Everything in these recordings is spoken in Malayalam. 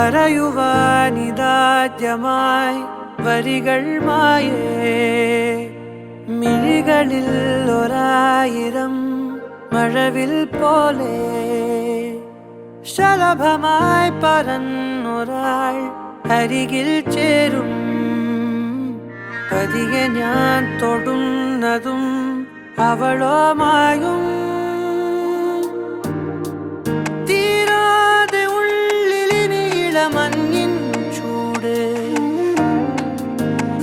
പറയുവാനിതാദ്യമായി വരികൾ മായേ. മിഴികളിൽ 1000 മഴവിൽ പോലെ ശലഭമായി പറന്നൊരാൾ അരികിൽ ചേരും. പതിയെ ഞാൻ തൊടുന്നതും അവളോ മായും. തീരാതെ ഉള്ളിലിനി ഇളമഞ്ഞിൻ ചൂട്.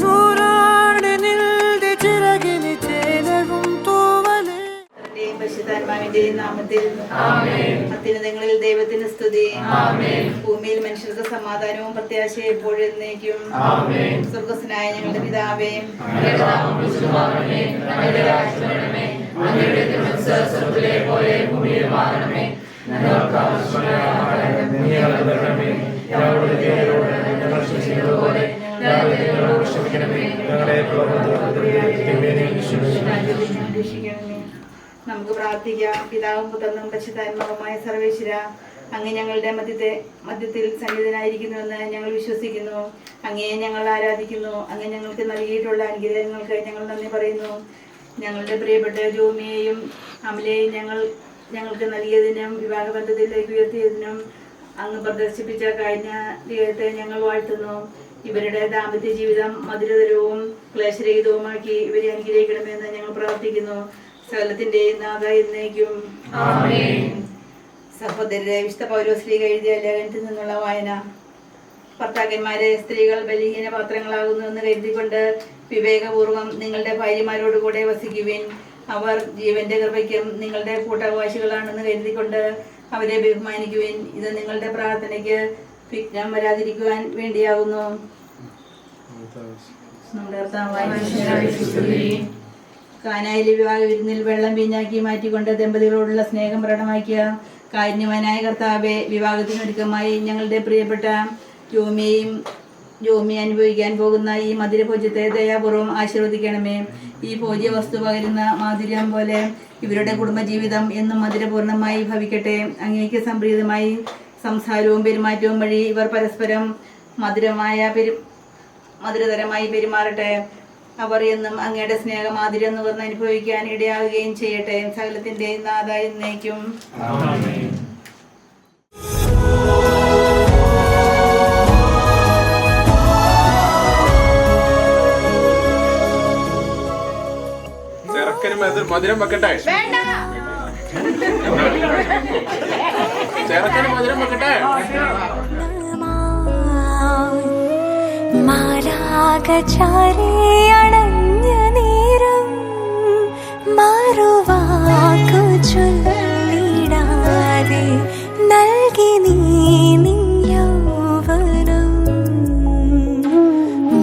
നൂറാണിനിൽടെ ചിറകിന് ചേലവും തൂവല്. പരിശുദ്ധാത്മാവിന്റെയും നാമത്തിൽ അത്യുന്നതങ്ങളിൽ ദൈവത്തിന് സ്തുതി. ഭൂമിയിൽ മനുഷ്യർക്ക് സമാധാനവും പ്രത്യാശയും എപ്പോഴും എന്നേക്കും. സ്വർഗ്ഗസ്ഥനായ ഞങ്ങളുടെ പിതാവേ, നമുക്ക് പ്രാർത്ഥിക്കാം. പിതാവും പുത്രനും പരിശുദ്ധാത്മാവുമായ സർവേശ്വര, അങ്ങ് ഞങ്ങളുടെ മധ്യത്തിൽ സന്നിധനായിരിക്കുന്നുവെന്ന് ഞങ്ങൾ വിശ്വസിക്കുന്നു. അങ്ങയെ ഞങ്ങൾ ആരാധിക്കുന്നു. അങ്ങ് ഞങ്ങൾക്ക് നൽകിയിട്ടുള്ള അനുഗ്രഹങ്ങൾക്ക് ഞങ്ങൾ നന്ദി പറയുന്നു. ഞങ്ങളുടെ പ്രിയപ്പെട്ട ജോമിയെയും അമലയെയും ഞങ്ങൾക്ക് നൽകിയതിനും വിവാഹബന്ധത്തിലേക്ക് ഉയർത്തിയതിനും അങ്ങ് പ്രദർശിപ്പിച്ച കഴിഞ്ഞ ദൈവത്തെ ഞങ്ങൾ വാഴ്ത്തുന്നു. ഇവരുടെ ദാമ്പത്യ ജീവിതം മധുരതരവും ക്ലേശരഹിതവുമാക്കി ഇവരെ അനുഗ്രഹിക്കണമെന്ന് ഞങ്ങൾ പ്രാർത്ഥിക്കുന്നു. സകലത്തിന്റെ നാഥ എന്നേക്കും. സഹോദരരെ, വിശുദ്ധ പൗലോസ്ലീഹ എഴുതിയ ലേഖനത്തിൽ നിന്നുള്ള വായന. ഭർത്താക്കന്മാരെ, സ്ത്രീകൾ ബലഹീന പാത്രങ്ങളാകുന്നു എന്ന് കരുതിക്കൊണ്ട് വിവേകപൂർവം നിങ്ങളുടെ ഭാര്യമാരോടുകൂടെ വസിക്കുവിൻ. അവർ ജീവന്റെ കൃപയ്ക്കും നിങ്ങളുടെ കൂട്ടവകാശികളാണെന്ന് കരുതിക്കൊണ്ട് അവരെ ബഹുമാനിക്കുവിൻ. ഇത് നിങ്ങളുടെ പ്രാർത്ഥനയ്ക്ക് വിഘ്നം വരാതിരിക്കുവാൻ വേണ്ടിയാകുന്നു. കാനായിലെ വിവാഹ വിരുന്നിൽ വെള്ളം വീഞ്ഞാക്കി മാറ്റിക്കൊണ്ട് ദമ്പതികളോടുള്ള സ്നേഹം പ്രകടമാക്കിയ കാരുണ്യവാനായ കർത്താവെ, വിവാഹത്തിനൊരുക്കമായി ഞങ്ങളുടെ പ്രിയപ്പെട്ട ജോമി അനുഭവിക്കാൻ പോകുന്ന ഈ മധുരഭോജ്യത്തെ ദയാപൂർവം ആശീർവദിക്കണമേ. ഈ ഭോജ്യ വസ്തു പകരുന്ന മാധുര്യം പോലെ ഇവരുടെ കുടുംബജീവിതം എന്നും മധുരപൂർണമായി ഭവിക്കട്ടെ. അങ്ങേക്ക് സംപ്രീതമായി സംസാരവും പെരുമാറ്റവും വഴി ഇവർ പരസ്പരം മധുരതരമായി പെരുമാറട്ടെ. അവർ എന്നും അങ്ങയുടെ സ്നേഹമാധുര്യം നുകർന്ന് അനുഭവിക്കാൻ ഇടയാകുകയും ചെയ്യട്ടെ. സകലത്തിന്റെ നാഥ എന്നേക്കും. മധുരം വെക്കട്ടെ, ചേർക്കന് മധുരം വെക്കട്ടെ. മാലാകചാരിയണഞ്ഞ നേരം മറുവാക്കു ചൊല്ലിടാതെ നൽകി നീ യൗവനം.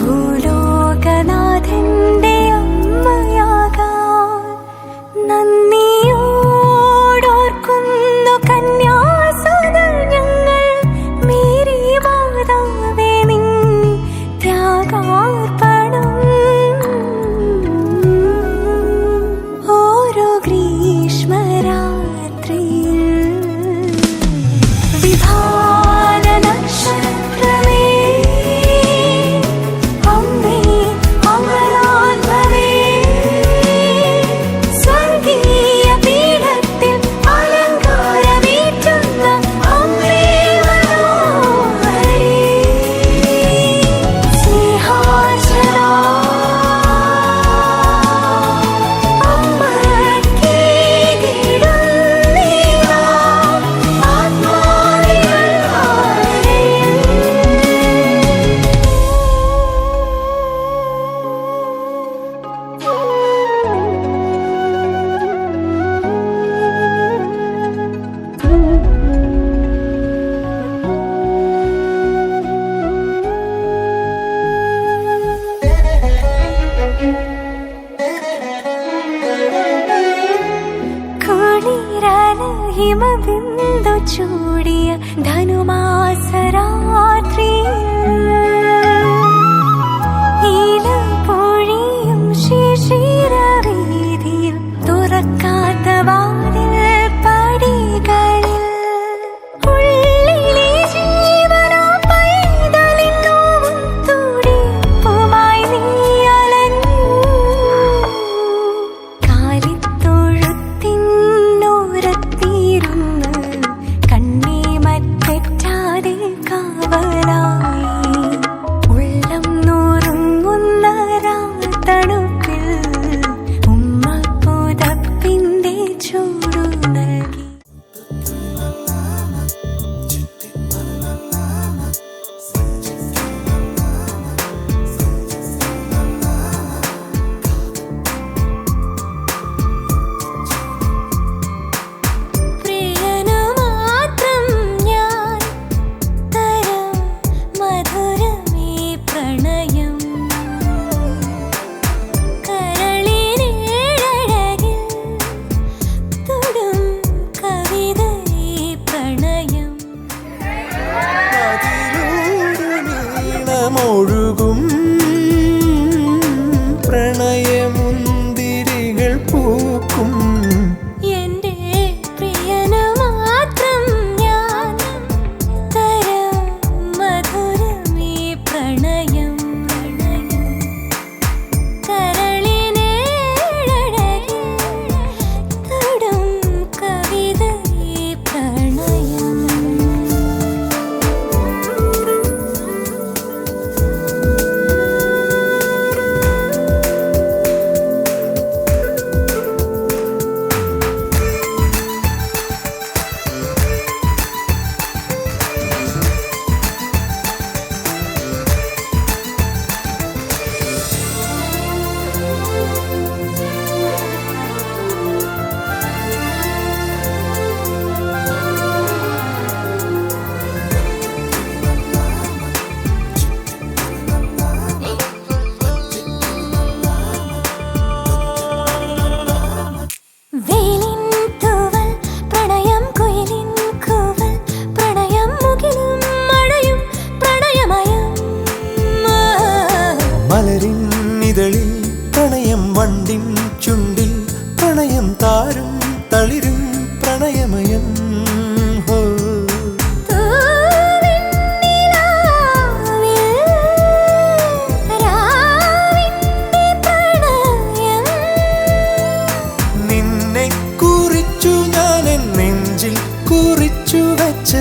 ഭൂലോകനാഥന്റെ അമ്മയാകാൻ നന്ദിയോടോർക്കുന്നു കന്യാസുതർ ഞങ്ങൾ. മേരി മാതാവേ, നിൻ ത്യാഗാർപ്പണം ഓരോ ഗ്രീഷ്മരാത്രിയിൽ വിധാന നക്ഷത്രമേ, അമ്മേ അമരാത്മവേ, സ്വർഗീയ പീഠത്തിൽ അലങ്കാരമേറ്റുന്ന അമ്മേ മനോഹരേ, സ്നേഹാർച്ചന അമ്മയ്ക്കേകിടുന്നീനാ ആത്മാവിൽ ഹിമബിന്ദു ചൂടിയ ധനുമാസരാത്രിയിൽ ഈലപ്പൊഴിയും ശിശിരവീതിയിൽ തുറക്കാത്ത വാതിൽ പടികളിൽ ഉള്ളിലെ ജീവനാ മലരിൻ ഇതളിൽ പ്രണയം വണ്ടിൻ ചുണ്ടിൽ പ്രണയം താരും തളിരും പ്രണയമയം ഹോ നിന്നെ കുറിച്ചു ഞാൻ എൻ നെഞ്ചിൽ കുറിച്ചു വെച്ച